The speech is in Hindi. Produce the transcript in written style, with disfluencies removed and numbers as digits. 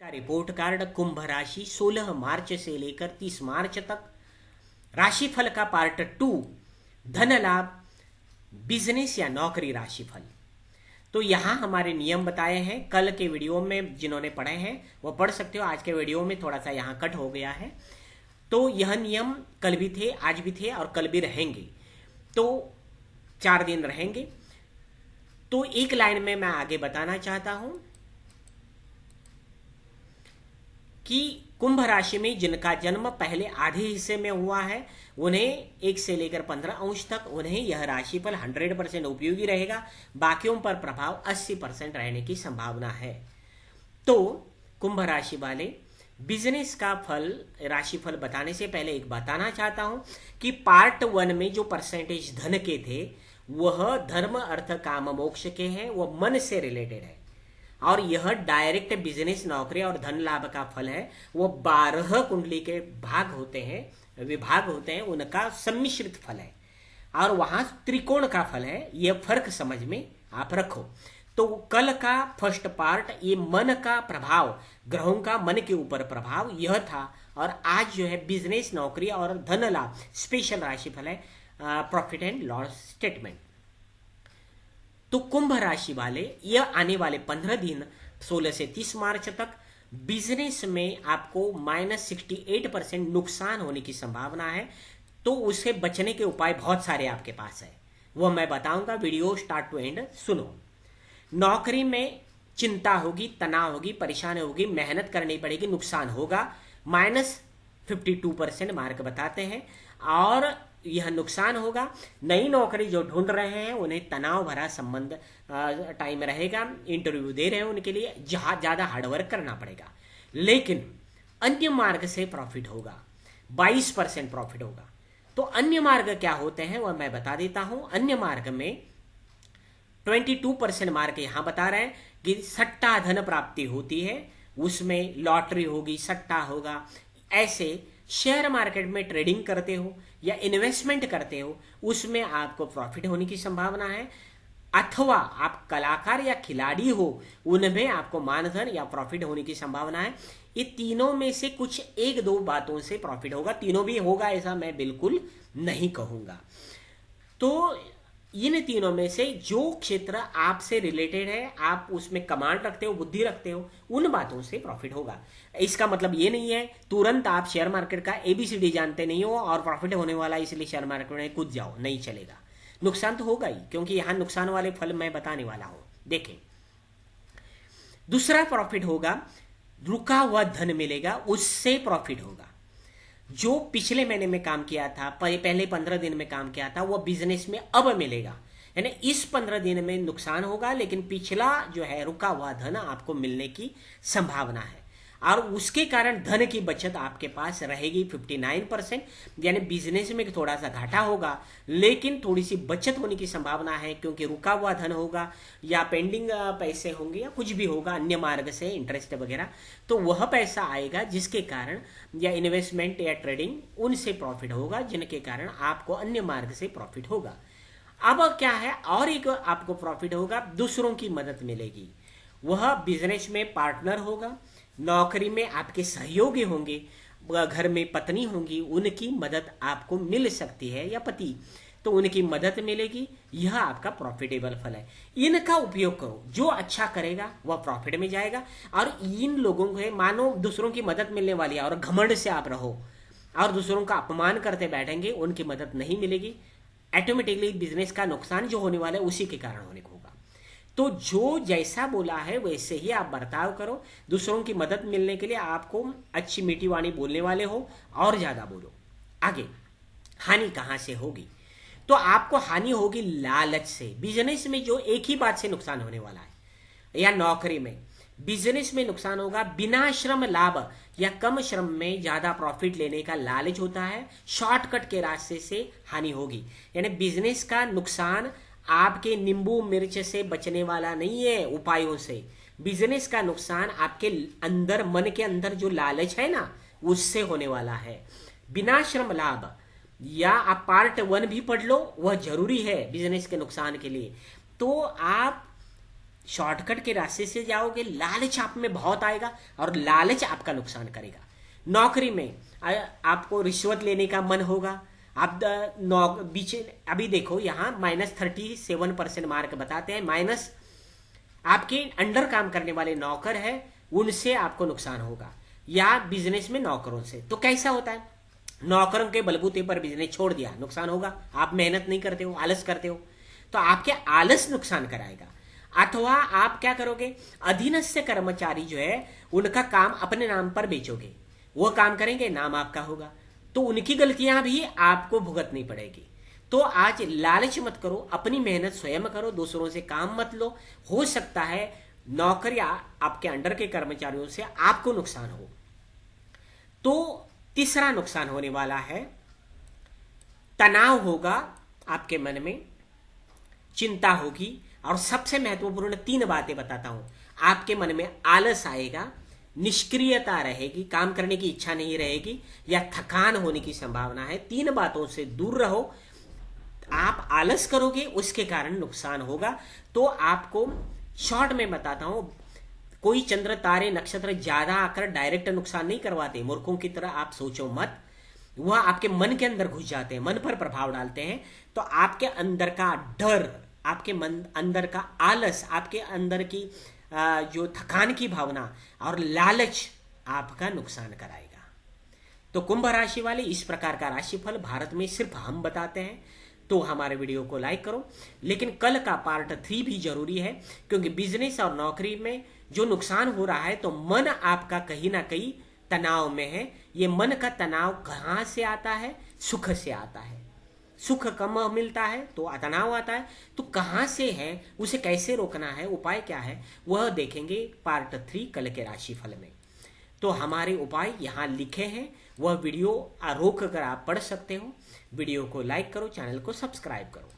का रिपोर्ट कार्ड कुंभ राशि 16 मार्च से लेकर 30 मार्च तक। राशिफल का पार्ट 2 धन लाभ, बिजनेस या नौकरी राशिफल। तो यहाँ हमारे नियम बताए हैं। कल के वीडियो में जिन्होंने पढ़े हैं वो पढ़ सकते हो। आज के वीडियो में थोड़ा सा यहाँ कट हो गया है। तो यह नियम कल भी थे, आज भी थे और कल भी रहेंगे। तो 4 दिन रहेंगे। तो एक लाइन में मैं आगे बताना चाहता हूं कि कुंभ राशि में जिनका जन्म पहले आधे हिस्से में हुआ है उन्हें 1 से लेकर 15 अंश तक उन्हें यह राशिफल 100% उपयोगी रहेगा। बाकियों पर प्रभाव 80% रहने की संभावना है। तो कुंभ राशि वाले बिजनेस का फल राशिफल बताने से पहले एक बताना चाहता हूं कि पार्ट 1 में जो परसेंटेज धन के थे वह धर्म अर्थ काम मोक्ष के हैं, वह मन से रिलेटेड है। और यह डायरेक्ट बिजनेस नौकरी और धन लाभ का फल है। वो 12 कुंडली के भाग होते हैं, विभाग होते हैं, उनका सम्मिश्रित फल है। और वहां त्रिकोण का फल है। यह फर्क समझ में आप रखो। तो कल का फर्स्ट पार्ट ये मन का प्रभाव, ग्रहों का मन के ऊपर प्रभाव यह था। और आज जो है बिजनेस नौकरी और धन लाभ स्पेशल राशिफल है, प्रॉफिट एंड लॉस स्टेटमेंट। तो कुंभ राशि वाले यह आने वाले 15 दिन 16 से 30 मार्च तक बिजनेस में आपको -68% नुकसान होने की संभावना है। तो उससे बचने के उपाय बहुत सारे आपके पास है, वो मैं बताऊंगा। वीडियो स्टार्ट टू एंड सुनो। नौकरी में चिंता होगी, तनाव होगी, परेशानी होगी, मेहनत करनी पड़ेगी, नुकसान होगा। -52% मार्क बताते हैं और यह नुकसान होगा। नई नौकरी जो ढूंढ रहे हैं उन्हें तनाव भरा संबंध टाइम रहेगा। इंटरव्यू दे रहे हैं उनके लिए ज्यादा हार्डवर्क करना पड़ेगा। लेकिन अन्य मार्ग से प्रॉफिट होगा, 22% प्रॉफिट होगा। तो अन्य मार्ग क्या होते हैं वह मैं बता देता हूं। अन्य मार्ग में 22% मार्क यहां बता रहे हैं कि सट्टा धन प्राप्ति होती है, उसमें लॉटरी होगी, सट्टा होगा। ऐसे शेयर मार्केट में ट्रेडिंग करते हो या इन्वेस्टमेंट करते हो उसमें आपको प्रॉफिट होने की संभावना है। अथवा आप कलाकार या खिलाड़ी हो उनमें आपको मानधन या प्रॉफिट होने की संभावना है। ये तीनों में से कुछ 1-2 बातों से प्रॉफिट होगा। तीनों भी होगा ऐसा मैं बिल्कुल नहीं कहूंगा। तो इन तीनों में से जो क्षेत्र आपसे रिलेटेड है, आप उसमें कमांड रखते हो, बुद्धि रखते हो, उन बातों से प्रॉफिट होगा। इसका मतलब ये नहीं है तुरंत आप शेयर मार्केट का ABCD जानते नहीं हो और प्रॉफिट होने वाला इसलिए शेयर मार्केट में कूद जाओ, नहीं चलेगा। नुकसान तो होगा ही, क्योंकि यहां नुकसान वाले फल मैं बताने वाला हूं। देखें, दूसरा प्रॉफिट होगा, रुका हुआ धन मिलेगा, उससे प्रॉफिट होगा। जो पिछले महीने में काम किया था, पहले 15 दिन में काम किया था, वो बिजनेस में अब मिलेगा। यानी इस 15 दिन में नुकसान होगा, लेकिन पिछला जो है रुका हुआ धन आपको मिलने की संभावना है। और उसके कारण धन की बचत आपके पास रहेगी 59%। यानी बिजनेस में थोड़ा सा घाटा होगा लेकिन थोड़ी सी बचत होने की संभावना है, क्योंकि रुका हुआ धन होगा या पेंडिंग पैसे होंगे या कुछ भी होगा अन्य मार्ग से, इंटरेस्ट वगैरह, तो वह पैसा आएगा जिसके कारण, या इन्वेस्टमेंट या ट्रेडिंग, उनसे प्रॉफिट होगा जिनके कारण आपको अन्य मार्ग से प्रॉफिट होगा। अब क्या है, और एक आपको प्रॉफिट होगा, दूसरों की मदद मिलेगी। वह बिजनेस में पार्टनर होगा, नौकरी में आपके सहयोगी होंगे, घर में पत्नी होंगी, उनकी मदद आपको मिल सकती है, या पति, तो उनकी मदद मिलेगी। यह आपका प्रॉफिटेबल फल है। इनका उपयोग करो, जो अच्छा करेगा वह प्रॉफिट में जाएगा। और इन लोगों को मानो दूसरों की मदद मिलने वाली है और घमंड से आप रहो और दूसरों का अपमान करते बैठेंगे, उनकी मदद नहीं मिलेगी, ऑटोमेटिकली बिजनेस का नुकसान जो होने वाला है उसी के कारण होने को होगा। तो जो जैसा बोला है वैसे ही आप बर्ताव करो। दूसरों की मदद मिलने के लिए आपको अच्छी मीठी वाणी बोलने वाले हो और ज्यादा बोलो। आगे हानि कहां से होगी, तो आपको हानि होगी लालच से। बिजनेस में जो एक ही बात से नुकसान होने वाला है, या नौकरी में, बिजनेस में नुकसान होगा बिना श्रम लाभ या कम श्रम में ज्यादा प्रॉफिट लेने का लालच होता है। शॉर्टकट के रास्ते से हानि होगी। यानी बिजनेस का नुकसान आपके नींबू मिर्च से बचने वाला नहीं है, उपायों से। बिजनेस का नुकसान आपके अंदर, मन के अंदर जो लालच है ना, उससे होने वाला है। बिना श्रम लाभ, या आप पार्ट 1 भी पढ़ लो, वह जरूरी है बिजनेस के नुकसान के लिए। तो आप शॉर्टकट के रास्ते से जाओगे, लालच आप में बहुत आएगा और लालच आपका नुकसान करेगा। नौकरी में आपको रिश्वत लेने का मन होगा, आप बीच अभी देखो यहाँ -37% मार्क बताते हैं, माइनस आपके अंडर काम करने वाले नौकर है उनसे आपको नुकसान होगा, या बिजनेस में नौकरों से। तो कैसा होता है, नौकरों के बलबूते पर बिजनेस छोड़ दिया, नुकसान होगा। आप मेहनत नहीं करते हो, आलस करते हो, तो आपके आलस नुकसान कराएगा। अथवा आप क्या करोगे, अधीनस्थ कर्मचारी जो है उनका काम अपने नाम पर बेचोगे, वो काम करेंगे, नाम आपका होगा, तो उनकी गलतियां भी आपको भुगतनी पड़ेगी। तो आज लालच मत करो, अपनी मेहनत स्वयं करो, दूसरों से काम मत लो। हो सकता है नौकर या आपके अंडर के कर्मचारियों से आपको नुकसान हो। तो तीसरा नुकसान होने वाला है, तनाव होगा आपके मन में, चिंता होगी, और सबसे महत्वपूर्ण 3 बातें बताता हूं। आपके मन में आलस आएगा, निष्क्रियता रहेगी, काम करने की इच्छा नहीं रहेगी, या थकान होने की संभावना है। 3 बातों से दूर रहो। आप आलस करोगे, उसके कारण नुकसान होगा। तो आपको शॉर्ट में बताता हूं, कोई चंद्र तारे नक्षत्र ज्यादा आकर डायरेक्ट नुकसान नहीं करवाते, मूर्खों की तरह आप सोचो मत। वह आपके मन के अंदर घुस जाते हैं, मन पर प्रभाव डालते हैं। तो आपके अंदर का डर, आपके मन अंदर का आलस, आपके अंदर की जो थकान की भावना और लालच आपका नुकसान कराएगा। तो कुंभ राशि वाले, इस प्रकार का राशिफल भारत में सिर्फ हम बताते हैं। तो हमारे वीडियो को लाइक करो, लेकिन कल का पार्ट 3 भी जरूरी है, क्योंकि बिजनेस और नौकरी में जो नुकसान हो रहा है, तो मन आपका कहीं ना कहीं तनाव में है। ये मन का तनाव कहाँ से आता है, सुख से आता है। सुख कम मिलता है तो तनाव आता है, तो कहाँ से है, उसे कैसे रोकना है, उपाय क्या है, वह देखेंगे पार्ट 3 कल के राशिफल में। तो हमारे उपाय यहाँ लिखे हैं, वह वीडियो रोक कर आप पढ़ सकते हो। वीडियो को लाइक करो, चैनल को सब्सक्राइब करो।